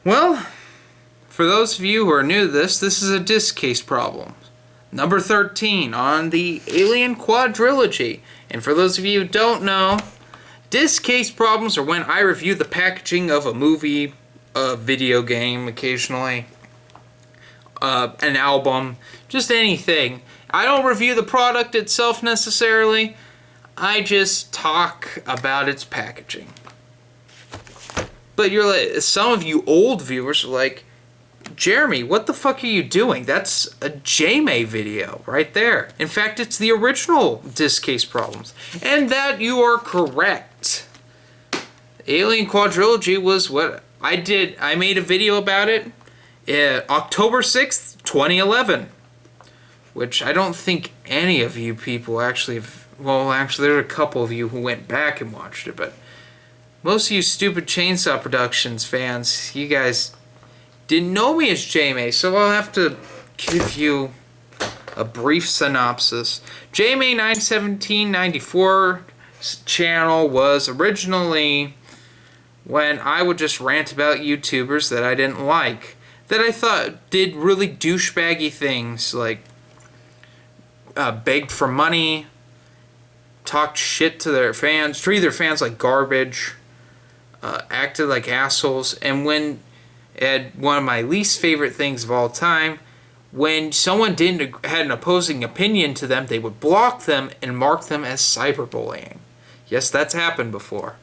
Well, for those of you who are new to this is a disc case problem. Number 13 on the Alien Quadrilogy. And for those of you who don't know, disc case problems are when I review the packaging of a movie, a video game occasionally, an album, just anything. I don't review the product itself necessarily. I just talk about its packaging. But you're like, some of you old viewers are like, Jeremy, what the fuck are you doing? That's a JMay video right there. In fact, it's the original disc case problems. And that you are correct. Alien Quadrilogy was what I did. I made a video about it October 6th, 2011. Which I don't think any of you people actually have... Well, actually, there are a couple of you who went back and watched it, but most of you stupid Chainsaw Productions fans, you guys didn't know me as JMay, so I'll have to give you a brief synopsis. JMay 91794 channel was originally when I would just rant about YouTubers that I didn't like, that I thought did really douchebaggy things, like begged for money, talked shit to their fans, treated their fans like garbage, acted like assholes, and one of my least favorite things of all time, when someone had an opposing opinion to them, they would block them and mark them as cyberbullying. Yes, that's happened before.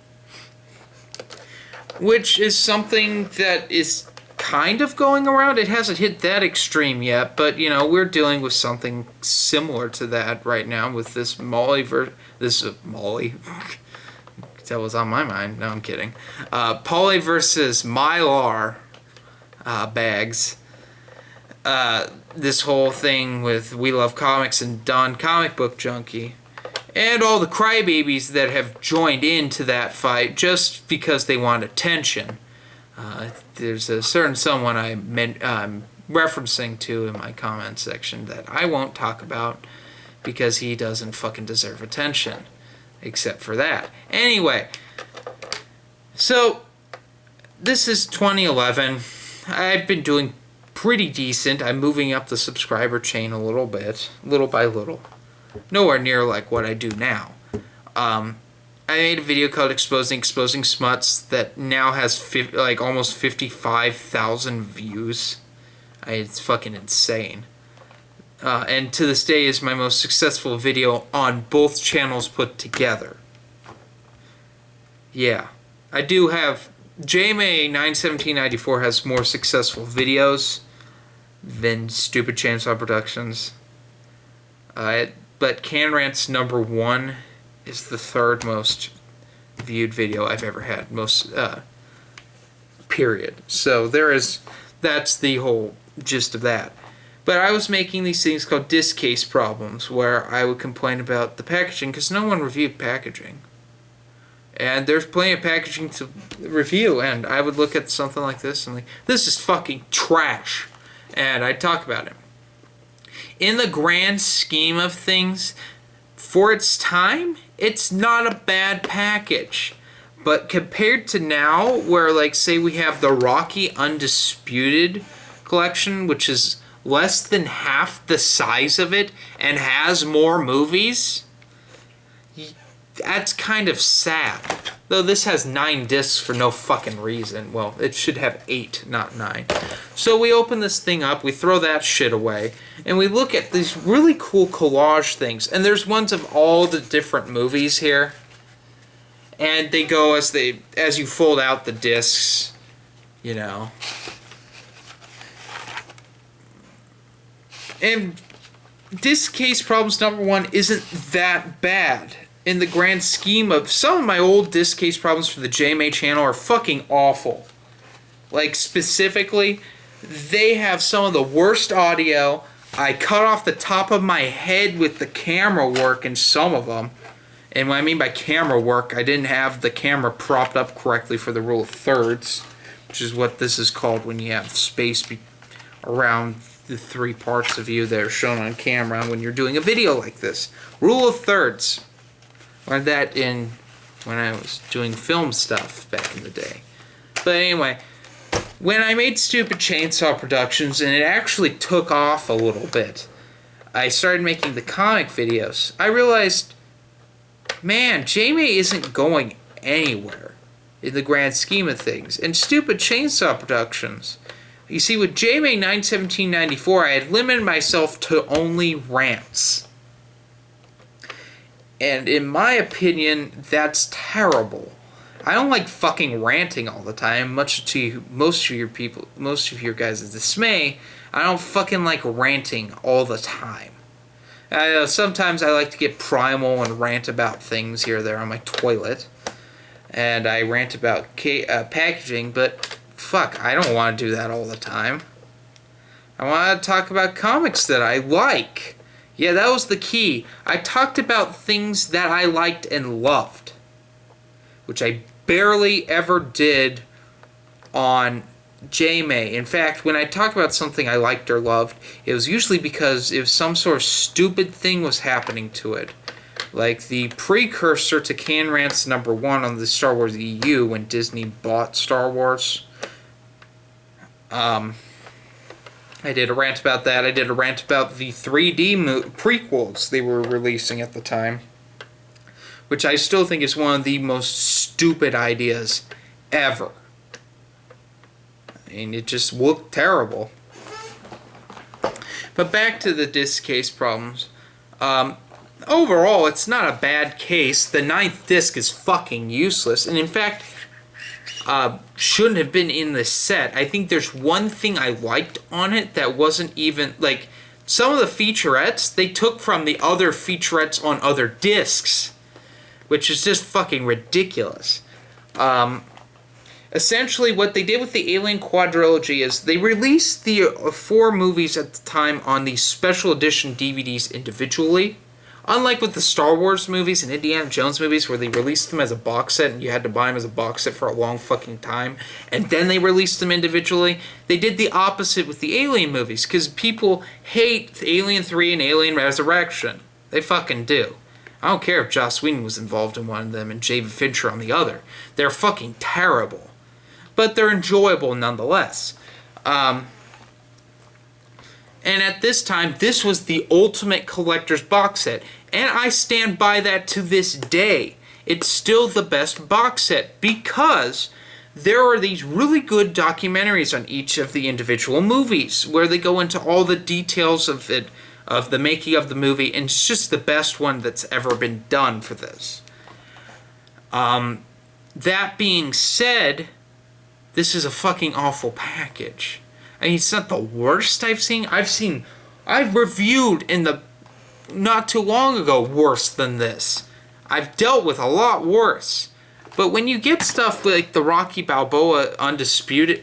Which is something that is kind of going around. It hasn't hit that extreme yet, but you know, we're dealing with something similar to that right now with this Molly that was on my mind. No, I'm kidding. Poly versus Mylar bags. This whole thing with We Love Comics and Don Comic Book Junkie. And all the crybabies that have joined into that fight just because they want attention. There's a certain someone I'm referencing to in my comment section that I won't talk about because he doesn't fucking deserve attention. Except for that. Anyway, so this is 2011. I've been doing pretty decent. I'm moving up the subscriber chain a little bit, little by little. Nowhere near like what I do now. I made a video called Exposing Smuts that now has almost 55,000 views. It's fucking insane. And to this day is my most successful video on both channels put together. Yeah. I do have... JMay 91794 has more successful videos than Stupid Chainsaw Productions. But Can Rant's #1 is the third most viewed video I've ever had. Period. So that's the whole gist of that. But I was making these things called disc case problems, where I would complain about the packaging, because no one reviewed packaging. And there's plenty of packaging to review, and I would look at something like this and like, this is fucking trash. And I'd talk about it. In the grand scheme of things, for its time, it's not a bad package. But compared to now, where like say we have the Rocky Undisputed collection, which is less than half the size of it and has more movies, that's kind of sad. Though this has 9 discs for no fucking reason. Well, it should have 8, not 9. So we open this thing up, we throw that shit away, and we look at these really cool collage things. And there's ones of all the different movies here. And they go as you fold out the discs, you know. And disc case problems #1 isn't that bad in the grand scheme of... Some of my old disc case problems for the JMay channel are fucking awful. Like, specifically, they have some of the worst audio. I cut off the top of my head with the camera work in some of them. And what I mean by camera work, I didn't have the camera propped up correctly for the rule of thirds, which is what this is called when you have space around the 3 parts of you that are shown on camera when you're doing a video like this. Rule of thirds. Learned that when I was doing film stuff back in the day. But anyway, when I made Stupid Chainsaw Productions, and it actually took off a little bit, I started making the comic videos. I realized, man, Jamie isn't going anywhere in the grand scheme of things. And Stupid Chainsaw Productions, you see, with Jamie 9/17/94, I had limited myself to only rants. And in my opinion, that's terrible. I don't like fucking ranting all the time, much to most of your guys' dismay. I don't fucking like ranting all the time. Sometimes I like to get primal and rant about things here or there on my toilet. And I rant about packaging, but fuck, I don't want to do that all the time. I want to talk about comics that I like. Yeah, that was the key. I talked about things that I liked and loved, which I barely ever did on JMay. In fact, when I talk about something I liked or loved, it was usually because if some sort of stupid thing was happening to it. Like the precursor to Can Rants #1 on the Star Wars EU when Disney bought Star Wars. I did a rant about that. I did a rant about the 3D prequels they were releasing at the time, which I still think is one of the most stupid ideas ever. I mean, it just looked terrible. But back to the disc case problems. Overall, it's not a bad case. The 9th disc is fucking useless, and in fact, shouldn't have been in this set. I think there's one thing I liked on it that wasn't even, like, some of the featurettes, they took from the other featurettes on other discs, which is just fucking ridiculous. Essentially, what they did with the Alien Quadrilogy is they released the 4 movies at the time on these special edition DVDs individually. Unlike with the Star Wars movies and Indiana Jones movies where they released them as a box set and you had to buy them as a box set for a long fucking time, and then they released them individually, they did the opposite with the Alien movies because people hate Alien 3 and Alien Resurrection. They fucking do. I don't care if Joss Whedon was involved in one of them and David Fincher on the other. They're fucking terrible. But they're enjoyable nonetheless. And at this time, this was the ultimate collector's box set. And I stand by that to this day. It's still the best box set because there are these really good documentaries on each of the individual movies where they go into all the details of it, of the making of the movie, and it's just the best one that's ever been done for this. That being said, this is a fucking awful package. I mean, it's not the worst I've seen. I've reviewed in the not too long ago worse than this. I've dealt with a lot worse. But when you get stuff like the Rocky Undisputed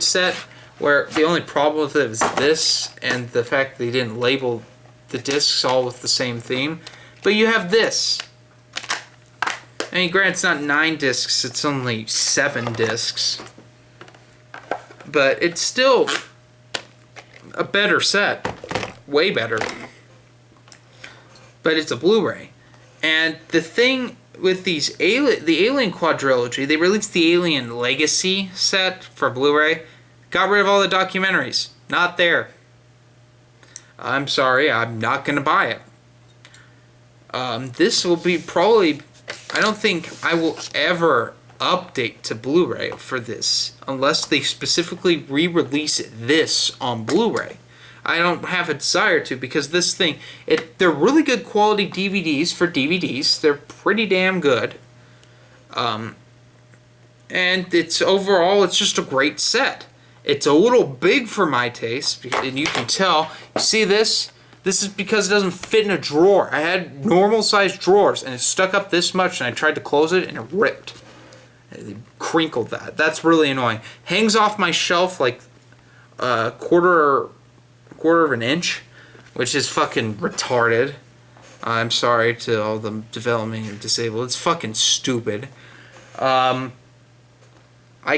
set, where the only problem with it is this and the fact they didn't label the discs all with the same theme, but you have this. I mean, granted, it's not 9 discs, it's only 7 discs. But it's still a better set. Way better. But it's a Blu-ray. And the thing with the Alien Quadrilogy, they released the Alien Legacy set for Blu-ray. Got rid of all the documentaries. Not there. I'm sorry, I'm not going to buy it. This will be probably... I don't think I will ever update to Blu-ray for this unless they specifically re-release this on Blu-ray. I don't have a desire to because this thing, they're really good quality DVDs for DVDs. They're pretty damn good. And it's overall, it's just a great set. It's a little big for my taste, and you can tell. You see this? This is because it doesn't fit in a drawer. I had normal sized drawers and it stuck up this much and I tried to close it and it ripped. It crinkled that. That's really annoying. Hangs off my shelf like a quarter of an inch, which is fucking retarded. I'm sorry to all the development and disabled. It's fucking stupid. I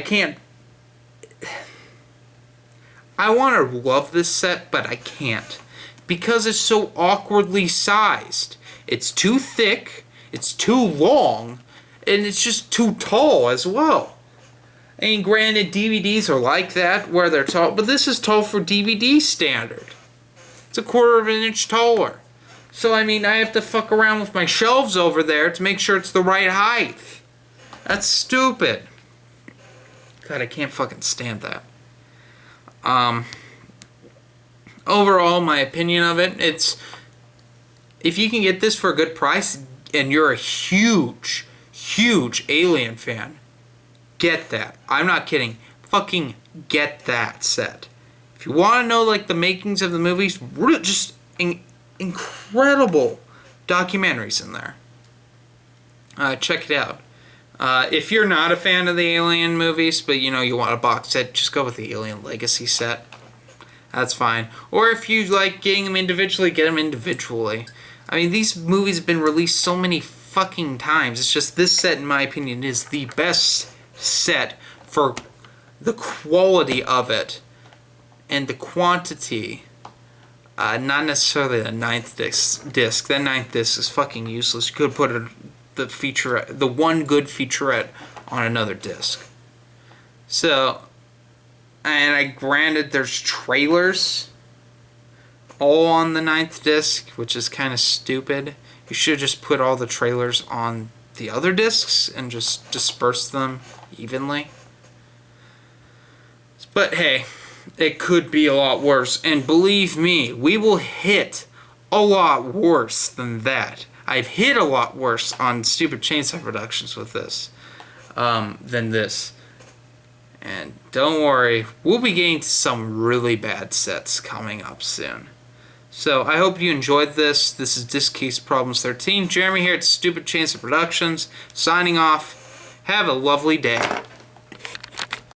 can't... I want to love this set, but I can't. Because it's so awkwardly sized. It's too thick, it's too long, and it's just too tall as well. I mean, granted, DVDs are like that, where they're tall, but this is tall for DVD standard. It's a 1/4 of an inch taller. So, I mean, I have to fuck around with my shelves over there to make sure it's the right height. That's stupid. God, I can't fucking stand that. Overall, my opinion of it, it's... If you can get this for a good price, and you're a huge, huge Alien fan, get that. I'm not kidding. Fucking get that set. If you want to know, like, the makings of the movies, just incredible documentaries in there. Check it out. If you're not a fan of the Alien movies, but, you know, you want a box set, just go with the Alien Legacy set. That's fine. Or if you like getting them individually, get them individually. I mean, these movies have been released so many fucking times. It's just this set, in my opinion, is the best set for the quality of it and the quantity. Not necessarily the 9th disc. That 9th disc is fucking useless. You could put the one good featurette on another disc. So, and granted, there's trailers all on the 9th disc, which is kind of stupid. You should just put all the trailers on the other discs and just disperse them evenly. But hey, it could be a lot worse. And believe me, we will hit a lot worse than that. I've hit a lot worse on Stupid Chainsaw Productions with this than this. And don't worry, we'll be getting to some really bad sets coming up soon. So I hope you enjoyed this. This is Disc Case Problems 13. Jeremy here at Stupid Chainsaw Productions, signing off. Have a lovely day.